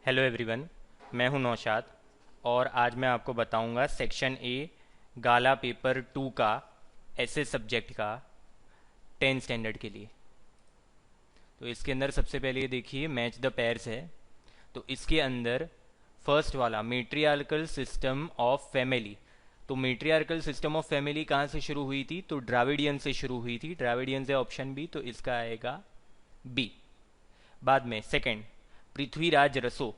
Hello everyone. मैं हूं नौशाद और आज मैं आपको बताऊंगा सेक्शन ए गाला पेपर 2 का ऐसे सब्जेक्ट का 10 स्टैंडर्ड के लिए। तो इसके अंदर सबसे पहले ये देखिए मैच द पेयर्स है। तो इसके अंदर फर्स्ट वाला मेट्रियार्कल सिस्टम ऑफ फैमिली। तो मेट्रियार्कल सिस्टम ऑफ फैमिली कहाँ से शुरू हुई थी? तो द्राविडियन से शुरू हुई थी। द्राविडियन से ऑप्शन बी, तो इसका आएगा बी। बाद में सेकंड पृथ्वीराज रसो।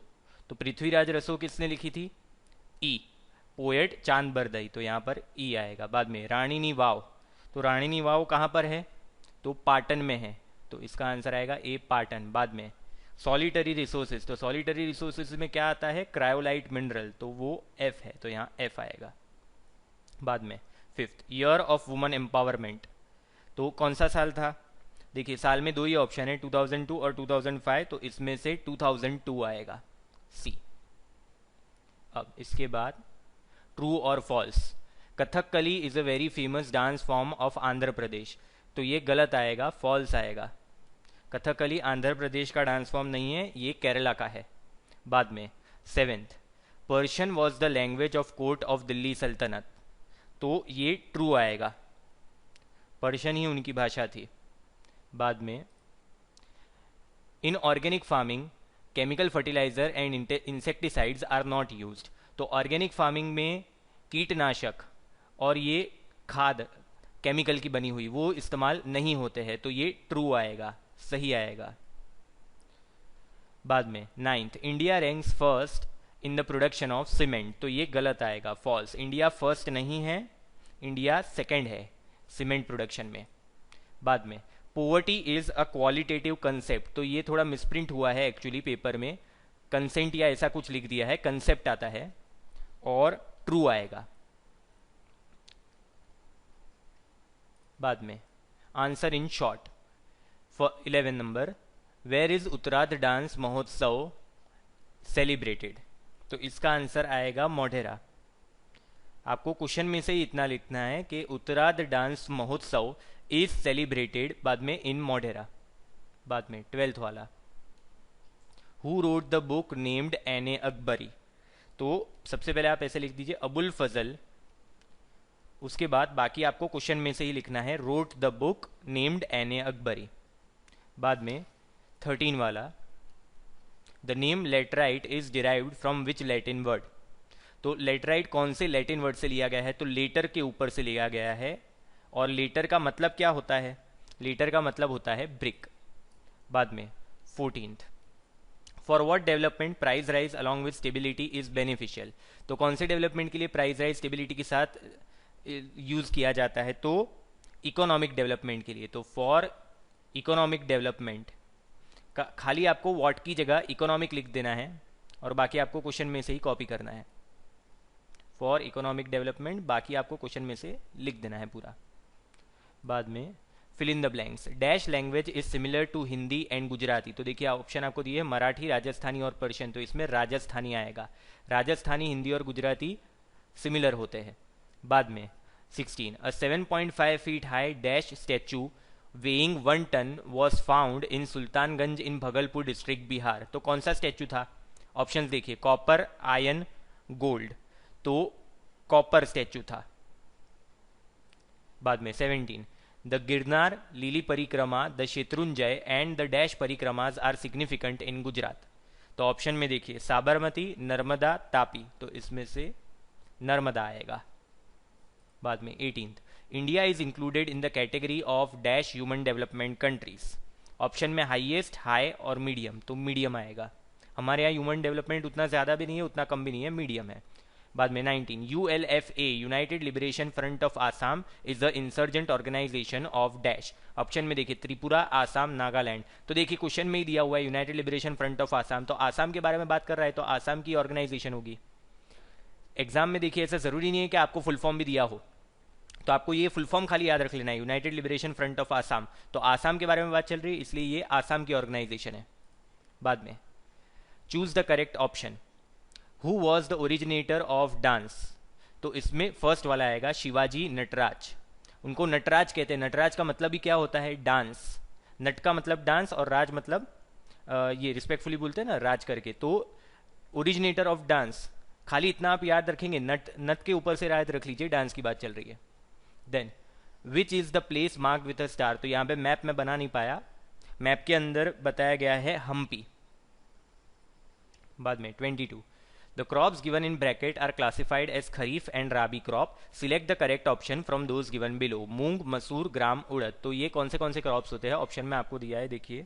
तो पृथ्वीराज रसो किसने लिखी थी? ई। पोएट चांद बरदई, तो यहाँ पर ई आएगा। बाद में रानीनी वाव। तो रानीनी वाव कहाँ पर है? तो पाटन में है, तो इसका आंसर आएगा ए पाटन। बाद में सॉलिटरी रिसोर्सेज। तो सॉलिटरी रिसोर्सेज में क्या आता है? क्रायोलाइट मिनरल, तो वो एफ है, तो यहाँ एफ आएगा। बाद में fifth year of women empowerment. तो कौन सा साल था? देखिए साल में दो ही ऑप्शन है, 2002 और 2005, तो इसमें से 2002 आएगा, सी। अब इसके बाद ट्रू और false. Kathakali is a very famous dance form of Andhra Pradesh. तो ये गलत आएगा, फॉल्स आएगा। कथकली आंध्र प्रदेश का डांस फॉर्म नहीं है, ये केरला का है। बाद में seventh Persian was the language of court of Delhi सल्तनत। तो ये ट्रू आएगा, पर्शियन ही उनकी भाषा थी। बाद में in organic farming chemical fertiliser and insecticides are not used. तो ऑर्गेनिक फार्मिंग में कीटनाशक और ये खाद केमिकल की बनी हुई वो इस्तेमाल नहीं होते हैं, तो ये ट्रू आएगा, सही आएगा। बाद में ninth India ranks first in the production of cement. तो ये गलत आएगा, फॉल्स। इंडिया फर्स्ट नहीं है, इंडिया सेकंड है सीमेंट प्रोडक्शन में। बाद में poverty is a qualitative concept. तो ये थोड़ा मिसप्रिंट हुआ है एक्चुअली पेपर में, कंसेंट या ऐसा कुछ लिख दिया है, कंसेप्ट आता है, और ट्रू आएगा। बाद में answer in short for 11 number where is Uttarardh dance Mahotsav celebrated. तो इसका आंसर आएगा मोढेरा। आपको क्वेश्चन में से ही इतना लिखना है कि उत्तरार्ध डांस महोत्सव इज सेलिब्रेटेड, बाद में इन मोढेरा। बाद में 12th वाला who wrote the book named Ain i Akbari. तो सबसे पहले आप ऐसे लिख दीजिए अबुल फजल, उसके बाद बाकी आपको क्वेश्चन में से ही लिखना है wrote the book named Ain i Akbari. बाद में 13 वाला the name laterite is derived from which Latin word. तो लेटराइट कौन से लैटिन वर्ड से लिया गया है? तो लेटर के ऊपर से लिया गया है, और लेटर का मतलब क्या होता है? लेटर का मतलब होता है ब्रिक। बाद में 14th for what development price rise along with stability is beneficial. तो कौन से डेवलपमेंट के लिए प्राइस राइज स्टेबिलिटी के साथ यूज किया जाता है? तो इकोनॉमिक डेवलपमेंट के लिए। तो फॉर इकोनॉमिक डेवलपमेंट का खाली आपको व्हाट की जगह इकोनॉमिक लिख देना है, और बाकी आपको क्वेश्चन में से ही कॉपी करना है। फॉर इकोनॉमिक डेवलपमेंट बाकी आपको क्वेश्चन में से लिख देना है पूरा। बाद में fill in the blanks dash language is similar to Hindi and Gujarati. तो देखिए ऑप्शन आपको दिए मराठी, राजस्थानी और पर्शियन, तो इसमें राजस्थानी आएगा। राजस्थानी, हिंदी और गुजराती सिमिलर होते हैं। बाद में 16 a 7.5 feet high dash statue weighing 1 ton was found in Sultanganj in Bhagalpur district Bihar. तो कौन सा स्टैचू था? ऑप्शन देखिए कॉपर, आयरन, गोल्ड। तो कॉपर स्टैचू था। बाद में 17 the Girnar, Lili Parikrama, the Shatrunjaya and the dash parikramas are significant in Gujarat. तो ऑप्शन में देखिए साबरमती, नर्मदा, तापी, तो इसमें से नर्मदा आएगा। बाद में 18 India is included in the category of dash human development countries. Option में हाईएस्ट, हाई और मीडियम, तो मीडियम आएगा। हमारे यहाँ ह्यूमन डेवलपमेंट उतना ज़्यादा भी नहीं है, उतना कम भी नहीं है, मीडियम है। बाद में 19 ULFA united liberation front of Assam is the insurgent organisation of dash. Option में देखिए त्रिपुरा, आसाम, नागालैंड। तो देखिए क्वेश्चन में ही दिया हुआ है United liberation front of Assam, तो आसाम के बारे में बात कर रहा है, तो आसाम की ऑर्गेनाइजेशन होगी। एग्जाम में देखिए ऐसा जरूरी नहीं है कि आपको फुल फॉर्म भी दिया हो, तो आपको ये फुल फॉर्म खाली याद रख लेना है, United liberation front of Assam. तो आसाम के बारे में बात चल रही है, इसलिए ये आसाम की ऑर्गेनाइजेशन है। बाद में choose the correct option who was the originator of dance. तो इसमें फर्स्ट वाला आएगा शिवाजी नटराज। उनको नटराज कहते हैं। नटराज का मतलब ही क्या होता है? डांस। नट का मतलब डांस और राज मतलब ये रिस्पेक्टफुली बोलते हैं ना राज करके। तो ओरिजिनेटर ऑफ डांस, खाली इतना आप याद रखेंगे, नट नट के ऊपर से रायत रख लीजिए, डांस की बात चल रही है. Then which is the place mark with a star, तो यहाँ पे मैप में बना नहीं पाया, मैप के अंदर बताया गया है हम्पी. बाद में 22, the crops given in bracket are classified as kharif and rabi crop, select the correct option from those given below. Moong, masoor, gram, उड़द. तो ये कौन से क्रॉप्स होते हैं, ऑप्शन में आपको दिया है, देखिए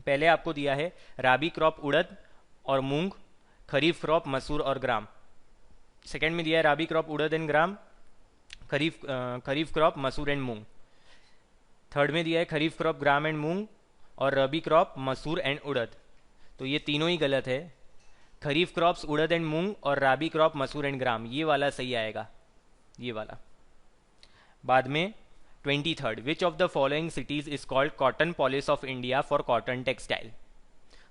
पहले आपको दिया है राबी क्रॉप उड़द और मूंग, खरीफ क्रॉप मसूर और ग्राम. सेकेंड में दिया है rabi crop urad and gram, kharif crop masoor and moong. Third में दिया है खरीफ क्रॉप ग्राम एंड मूंग और रबी क्रॉप मसूर एंड उड़द. तो ये तीनों ही गलत है. खरीफ क्रॉप्स उड़द एंड मूंग और राबी क्रॉप मसूर एंड ग्राम, ये वाला सही आएगा, ये वाला. बाद में 23, which of the following cities is called cottonopolis of India for cotton textile.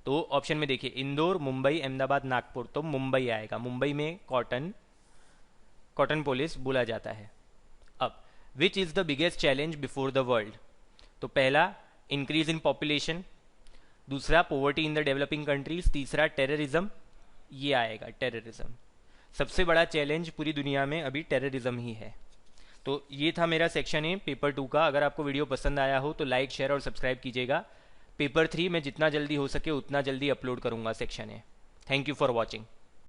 तो ऑप्शन में देखिए इंदौर, मुंबई, अहमदाबाद, नागपुर. तो मुंबई आएगा, मुंबई में कॉटन पॉलिस बोला जाता है. अब which is the biggest challenge before the world. तो पहला इंक्रीज इन पॉपुलेशन, दूसरा poverty in the developing countries, तीसरा टेररिज्म, ये आएगा टेररिज्म. सबसे बड़ा चैलेंज पूरी दुनिया में अभी टेररिज्म ही है. तो ये था मेरा सेक्शन ए पेपर 2 का. अगर आपको वीडियो पसंद आया हो तो लाइक, शेयर और सब्सक्राइब कीजिएगा. पेपर 3 में जितना जल्दी हो सके उतना जल्दी अपलोड करूंगा section A. Thank you for watching.